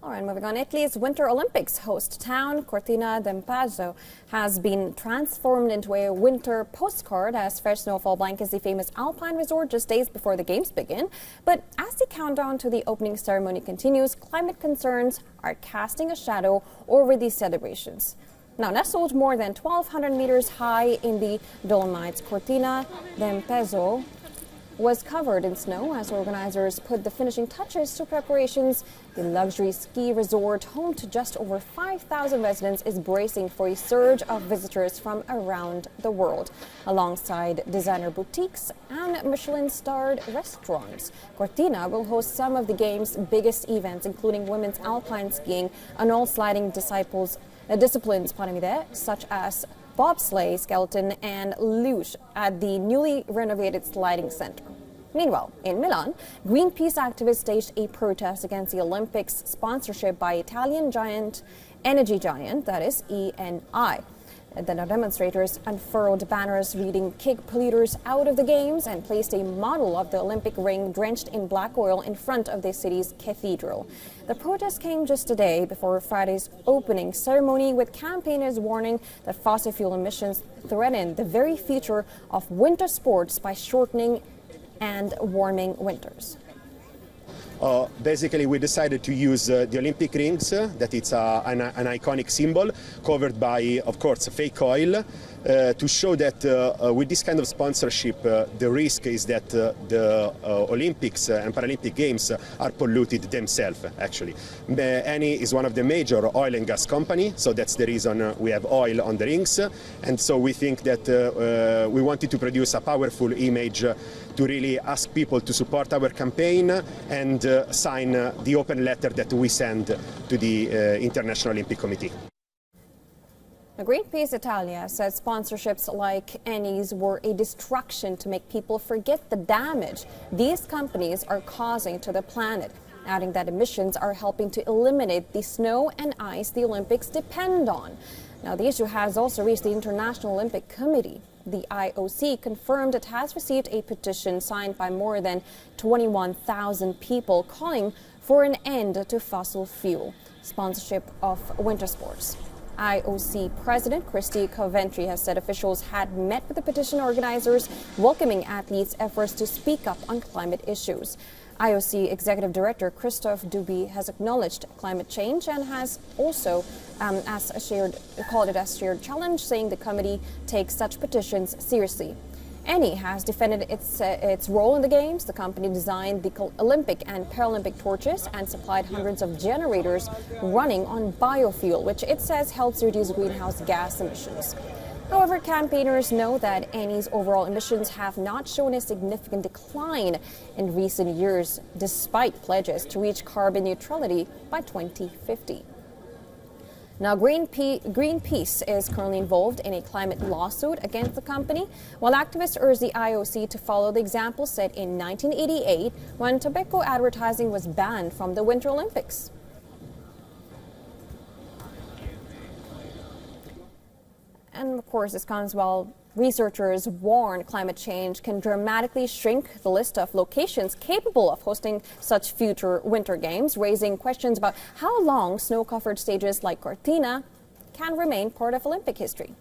All right, moving on. Italy's Winter Olympics host town, Cortina d'Ampezzo, has been transformed into a winter postcard as fresh snowfall blankets the famous alpine resort just days before the games begin. But as the countdown to the opening ceremony continues, climate concerns are casting a shadow over these celebrations. Now, nestled more than 1,200 meters high in the Dolomites, Cortina d'Ampezzo was covered in snow as organizers put the finishing touches to preparations. The luxury ski resort, home to just over 5,000 residents, is bracing for a surge of visitors from around the world. Alongside designer boutiques and Michelin-starred restaurants, Cortina will host some of the game's biggest events, including women's alpine skiing and all sliding disciplines, such as bobsleigh, skeleton and luge at the newly renovated sliding center. Meanwhile, in Milan, Greenpeace activists staged a protest against the Olympics sponsorship by Italian energy giant, that is ENI. The demonstrators unfurled banners reading "Kick polluters out of the games" and placed a model of the Olympic ring drenched in black oil in front of the city's cathedral. The protest came just a day before Friday's opening ceremony, with campaigners warning that fossil fuel emissions threaten the very future of winter sports by shortening and warming winters. Basically, we decided to use the Olympic rings, that it's an iconic symbol, covered by, of course, fake oil, to show that with this kind of sponsorship, the risk is that the Olympics and Paralympic Games are polluted themselves, actually. Eni is one of the major oil and gas companies, so that's the reason we have oil on the rings. And so we think that we wanted to produce a powerful image to really ask people to support our campaign and sign the open letter that we send to the International Olympic Committee. Greenpeace Italia says sponsorships like Eni's were a distraction to make people forget the damage these companies are causing to the planet, adding that emissions are helping to eliminate the snow and ice the Olympics depend on. Now, the issue has also reached the International Olympic Committee. The IOC confirmed it has received a petition signed by more than 21,000 people calling for an end to fossil fuel sponsorship of winter sports. IOC President Christy Coventry has said officials had met with the petition organizers, welcoming athletes' efforts to speak up on climate issues. IOC Executive Director Christophe Duby has acknowledged climate change and has also called it a shared challenge, saying the committee takes such petitions seriously. Eni has defended its role in the Games. The company designed the Olympic and Paralympic torches and supplied hundreds of generators running on biofuel, which it says helps reduce greenhouse gas emissions. However, campaigners know that Eni's overall emissions have not shown a significant decline in recent years, despite pledges to reach carbon neutrality by 2050. Now, Greenpeace is currently involved in a climate lawsuit against the company, while activists urge the IOC to follow the example set in 1988 when tobacco advertising was banned from the Winter Olympics. And of course, this comes while researchers warn climate change can dramatically shrink the list of locations capable of hosting such future winter games, raising questions about how long snow-covered stages like Cortina can remain part of Olympic history.